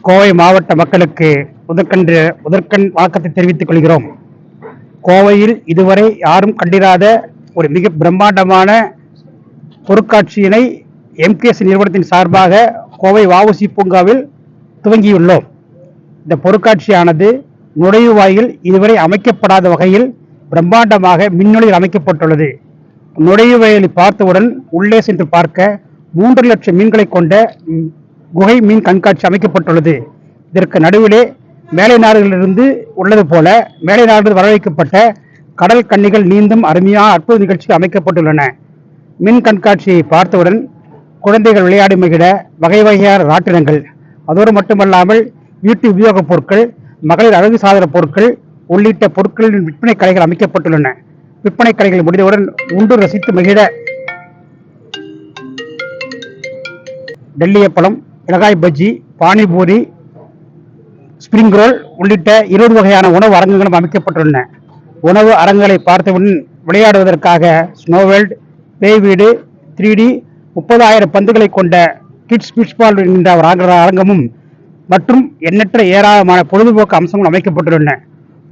கோவை மாவட்ட மக்களுக்கு முதற்கண் வணக்கத்தை தெரிவித்துக் கொள்கிறோம். கோவையில் இதுவரை யாரும் கண்டிராத ஒரு மிக பிரம்மாண்டமான பொருட்காட்சியினை எம்கேஎஸ் நிறுவனத்தின் சார்பாக கோவை வஉசி பூங்காவில் துவங்கியுள்ளோம். இந்த பொருட்காட்சியானது நுழைவாயில் இதுவரை அமைக்கப்படாத வகையில் பிரம்மாண்டமாக மின்னொளியில் அமைக்கப்பட்டுள்ளது. நுழைவாயிலை பார்த்தவுடன் உள்ளே சென்று பார்க்க 3 லட்சம் மீன்களை கொண்ட குகை மீன் கண்காட்சி அமைக்கப்பட்டுள்ளது. இதற்கு நடுவிலே மேலை நாடுகளிலிருந்து உள்ளது போல மேலை நாடுகளில் வரவழைக்கப்பட்ட கடல் கன்னிகள் நீந்தும் அருமையான அற்புத நிகழ்ச்சி அமைக்கப்பட்டுள்ளன. மின் கண்காட்சியை பார்த்தவுடன் குழந்தைகள் விளையாடி மகிழ வகை வகையான ராட்டினங்கள், அதோடு மட்டுமல்லாமல் வீட்டு உபயோகப் பொருட்கள், மகளிர் அழகு சாதன பொருட்கள் உள்ளிட்ட பொருட்களின் விற்பனை கடைகள் அமைக்கப்பட்டுள்ளன. விற்பனை கடைகள் முடிந்தவுடன் உண்டு ரசித்து மகிழ டெல்லியப்பழம், மிளகாய் பஜ்ஜி, பானிபூரி, ஸ்பிரிங் ரோல் உள்ளிட்ட 20 வகையான உணவு அரங்குகளும் அமைக்கப்பட்டுள்ளன. உணவு அரங்குகளை பார்த்தவுடன் விளையாடுவதற்காக ஸ்னோவேல்ட், பேய் வீடு, 3D 30,000 பந்துகளை கொண்ட கிட்ஸ் பிட்ச்பால் என்ற அரங்கமும் மற்றும் எண்ணற்ற ஏராளமான பொழுதுபோக்கு அம்சங்கள் அமைக்கப்பட்டுள்ளன.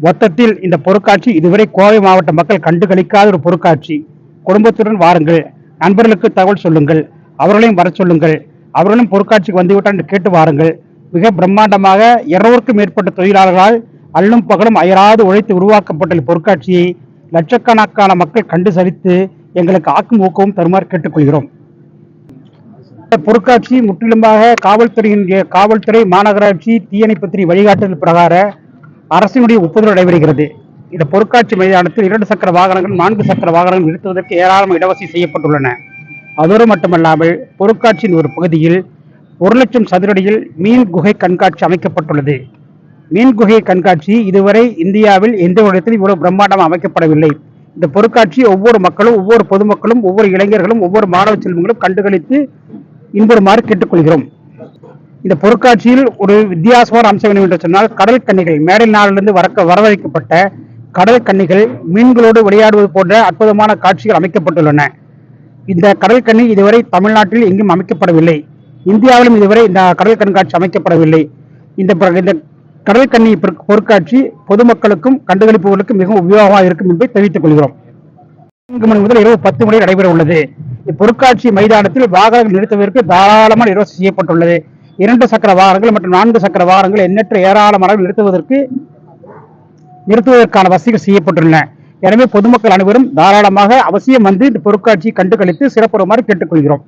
மொத்தத்தில் இந்த பொருட்காட்சி இதுவரை கோவை மாவட்ட மக்கள் கண்டுகளிக்காத ஒரு பொருட்காட்சி. குடும்பத்துடன் வாருங்கள், நண்பர்களுக்கு தகவல் சொல்லுங்கள், அவர்களையும் வர சொல்லுங்கள், அவர்களும் பொருட்காட்சிக்கு வந்துவிட்டால் என்று கேட்டு வாருங்கள். மிக பிரம்மாண்டமாக 200க்கும் மேற்பட்ட தொழிலாளர்களால் அல்லும் பகலும் அயராது உழைத்து உருவாக்கப்பட்ட பொருட்காட்சியை லட்சக்கணக்கான மக்கள் கண்டு சலித்து எங்களுக்கு ஆக்கும் ஊக்கமும் தருமாறு கேட்டுக்கொள்கிறோம். பொருட்காட்சி முற்றிலுமாக காவல்துறை, மாநகராட்சி, தீயணைப்புத்துறை வழிகாட்டுதல் பிரகார அரசினுடைய ஒப்புதல் நடைபெறுகிறது. இந்த பொருட்காட்சி மைதானத்தில் 2 சக்கர வாகனங்கள், 4 சக்கர வாகனங்கள் நிறுத்துவதற்கு ஏராளமான இடவசதி செய்யப்பட்டுள்ளன. அதோடு மட்டுமல்லாமல் பொருட்காட்சியின் ஒரு பகுதியில் 1 லட்சம் சதுரடியில் மீன் குகை கண்காட்சி அமைக்கப்பட்டுள்ளது. மீன் குகை கண்காட்சி இதுவரை இந்தியாவில் எந்த இடத்திலும் இவ்வளவு பிரம்மாண்டமாக அமைக்கப்படவில்லை. இந்த பொருட்காட்சி ஒவ்வொரு மக்களும், ஒவ்வொரு பொதுமக்களும், ஒவ்வொரு இளைஞர்களும், ஒவ்வொரு மாணவ செல்வங்களும் கண்டுகளித்து இன்புறுமாறு கேட்டுக்கொள்கிறோம். இந்த பொருட்காட்சியில் ஒரு வித்தியாசமான அம்சம் என்று சொன்னால், கடல் கன்னிகள், மேலை நாளிலிருந்து வரவழைக்கப்பட்ட கடல் கன்னிகள் மீன்களோடு விளையாடுவது போன்ற அற்புதமான காட்சிகள் அமைக்கப்பட்டுள்ளன. இந்த கடல் கன்னி இதுவரை தமிழ்நாட்டில் எங்கும் அமைக்கப்படவில்லை. இந்தியாவிலும் இதுவரை இந்த கடல் கண்காட்சி அமைக்கப்படவில்லை. இந்த கடல் கன்னி பொருட்காட்சி பொதுமக்களுக்கும் கண்டுகளிப்புகளுக்கும் மிகவும் உபயோகமாக இருக்கும் என்பதை தெரிவித்துக் கொள்கிறோம். 4 மணி முதல் இரவு 10 மணி நடைபெற உள்ளது. இப்பொருட்காட்சி மைதானத்தில் வாகனங்கள் நிறுத்துவதற்கு தாராளமான இடவசதி செய்யப்பட்டுள்ளது. 2 சக்கர வாகனங்கள் மற்றும் 4 சக்கர வாகனங்கள் எண்ணற்ற ஏராளமான நிறுத்துவதற்கான வசதிகள் செய்யப்பட்டுள்ளன. எனவே பொதுமக்கள் அனைவரும் தாராளமாக அவசியம் வந்து இந்த பொருட்காட்சியை கண்டுகளித்து சிறப்புறுமாறு கேட்டுக்கொள்கிறோம்.